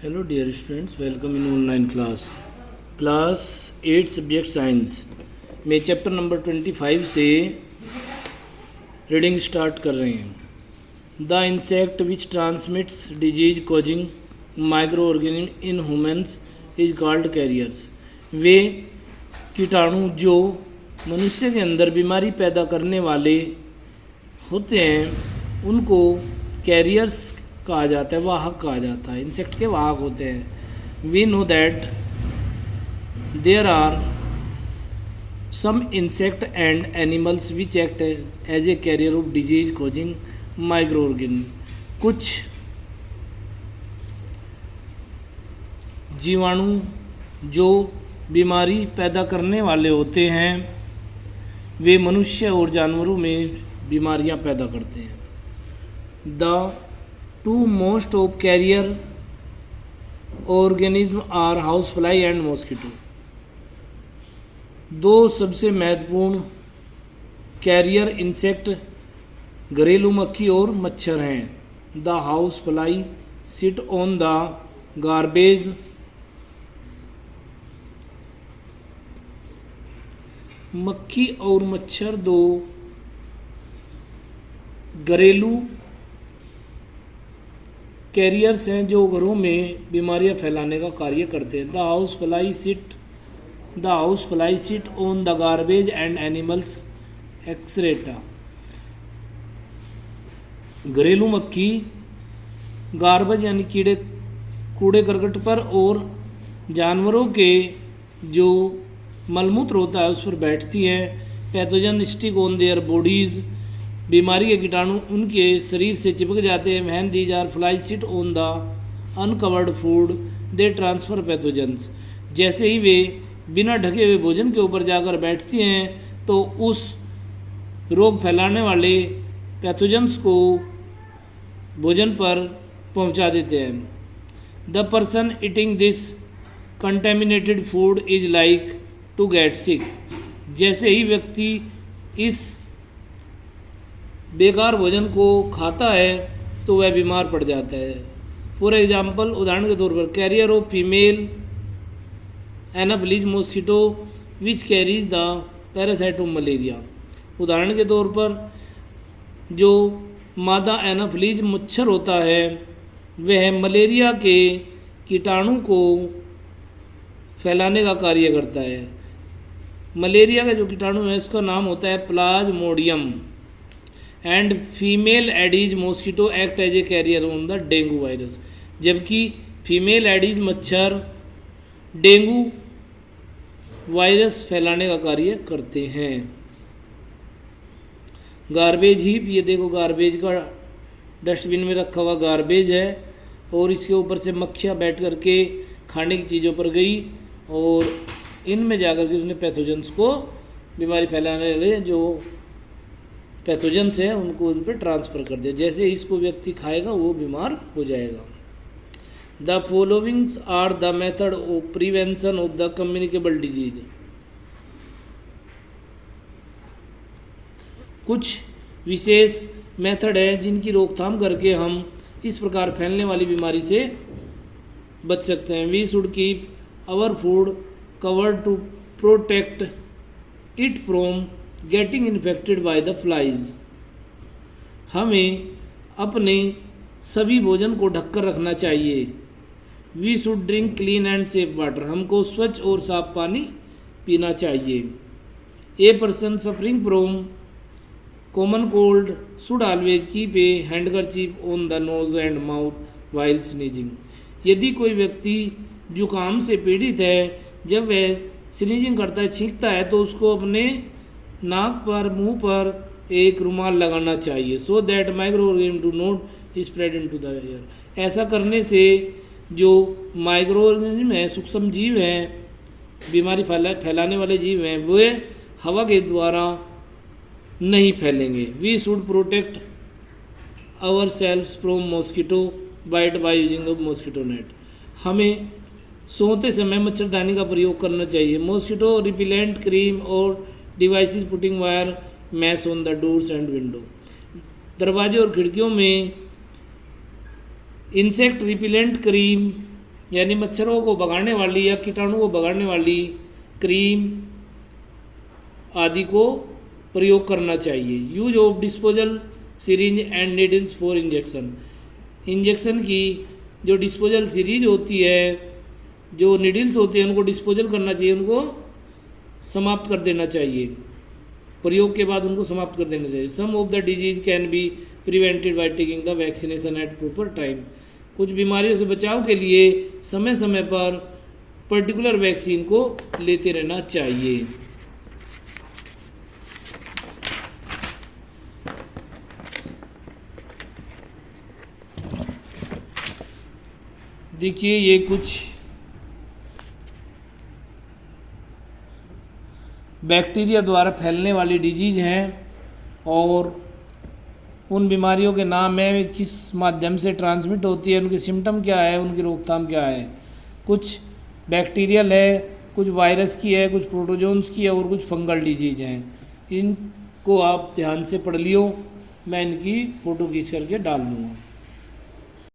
Hello dear students, welcome in online class 8 subject science में chapter number 25 से reading start कर रहे हैं। The insect which transmits disease causing microorganism in humans is called carriers. वे कीटाणु जो मनुष्य के अंदर बीमारी पैदा करने वाले होते हैं उनको कैरियर्स कहा जाता है, वाहक कहा जाता है। इंसेक्ट के वाहक होते हैं। We know that there are some insect and animals which act as a carrier of disease causing microorganism. कुछ जीवाणु जो बीमारी पैदा करने वाले होते हैं वे मनुष्य और जानवरों में बीमारियां पैदा करते हैं। The two most of carrier organism are house fly and mosquito. दो सबसे महत्वपूर्ण कैरियर इंसेक्ट घरेलू मक्खी और मच्छर हैं। The housefly sit on the garbage मक्खी और मच्छर दो घरेलू कैरियर्स हैं जो घरों में बीमारियां फैलाने का कार्य करते हैं। The housefly sit on the garbage and animals excreta. घरेलू मक्खी गार्बेज यानी कीड़े कूड़े करकट पर और जानवरों के जो मलमूत्र होता है उस पर बैठती है। Pathogen stick on their bodies. बीमारी के कीटाणु उनके शरीर से चिपक जाते हैं। When these are fly sit on the uncovered food they transfer pathogens. जैसे ही वे बिना ढके हुए भोजन के ऊपर जाकर बैठती हैं तो उस रोग फैलाने वाले पैथोजन्स को भोजन पर पहुंचा देते हैं। The person eating this contaminated food is like to get sick. जैसे ही व्यक्ति इस बेकार भोजन को खाता है तो वह बीमार पड़ जाता है। फॉर एग्जाम्पल, उदाहरण के तौर पर, carrier of female Anopheles mosquito which carries the parasite of malaria. उदाहरण के तौर पर जो मादा एनाफिलीज मच्छर होता है वह मलेरिया के कीटाणु को फैलाने का कार्य करता है। मलेरिया का जो कीटाणु है उसका नाम होता है plasmodium and female Aedes mosquito act as a carrier on the dengue virus. जबकि फीमेल एडीज मच्छर डेंगू वायरस फैलाने का कार्य करते हैं। गार्बेज हीप, ये देखो गार्बेज का डस्टबिन में रखा हुआ गार्बेज है और इसके ऊपर से मक्खियाँ बैठ करके खाने की चीज़ों पर गई और इनमें जाकर के उसने पैथोजन्स को, बीमारी फैलाने वाले जो पैथोजन्स हैं उनको उन पर ट्रांसफ़र कर दिया। जैसे इसको व्यक्ति खाएगा वो बीमार हो जाएगा। The followings are the method of prevention of the communicable disease. कुछ विशेष मेथड है जिनकी रोकथाम करके हम इस प्रकार फैलने वाली बीमारी से बच सकते हैं। We should keep our food covered to protect it from getting infected by the flies. हमें अपने सभी भोजन को ढककर रखना चाहिए। We should drink clean and safe water. हमको स्वच्छ और साफ पानी पीना चाहिए। A person suffering from common cold should always keep a handkerchief on the nose and mouth while sneezing. यदि कोई व्यक्ति जुकाम से पीड़ित है, जब वह स्नीजिंग करता है, छींकता है, तो उसको अपने नाक पर, मुंह पर एक रुमाल लगाना चाहिए। So that micro organism do not spread into the air. ऐसा करने से जो माइक्रो ऑर्गेनिज्म है, सूक्ष्म जीव हैं, बीमारी फैलाने वाले जीव हैं, वे हवा के द्वारा नहीं फैलेंगे। We should protect ourselves from mosquito bite by using the mosquito net. हमें सोते समय मच्छरदानी का प्रयोग करना चाहिए। मॉस्किटो रिपेलेंट क्रीम और devices putting wire mesh on the doors and window. दरवाजे और खिड़कियों में इंसेक्ट रिपेलेंट क्रीम यानी मच्छरों को भगाने वाली या कीटाणु को भगाने वाली क्रीम आदि को प्रयोग करना चाहिए। Use of disposal syringe and needles for injection. Injection की जो डिस्पोजल सीरीज होती है, जो नीडल्स होते हैं, उनको डिस्पोजल करना चाहिए, उनको समाप्त कर देना चाहिए, प्रयोग के बाद उनको समाप्त कर देना चाहिए। Some of the disease can be prevented by taking the vaccination at proper time. कुछ बीमारियों से बचाव के लिए समय समय पर पर्टिकुलर वैक्सीन को लेते रहना चाहिए। देखिए ये कुछ बैक्टीरिया द्वारा फैलने वाली डिजीज हैं और उन बीमारियों के नाम है, वे किस माध्यम से ट्रांसमिट होती है, उनके सिम्टम क्या है, उनकी रोकथाम क्या है। कुछ बैक्टीरियल है, कुछ वायरस की है, कुछ प्रोटोजोन्स की है और कुछ फंगल डिजीज हैं। इनको आप ध्यान से पढ़ लियो, मैं इनकी फ़ोटो खींच करके डाल दूँगा।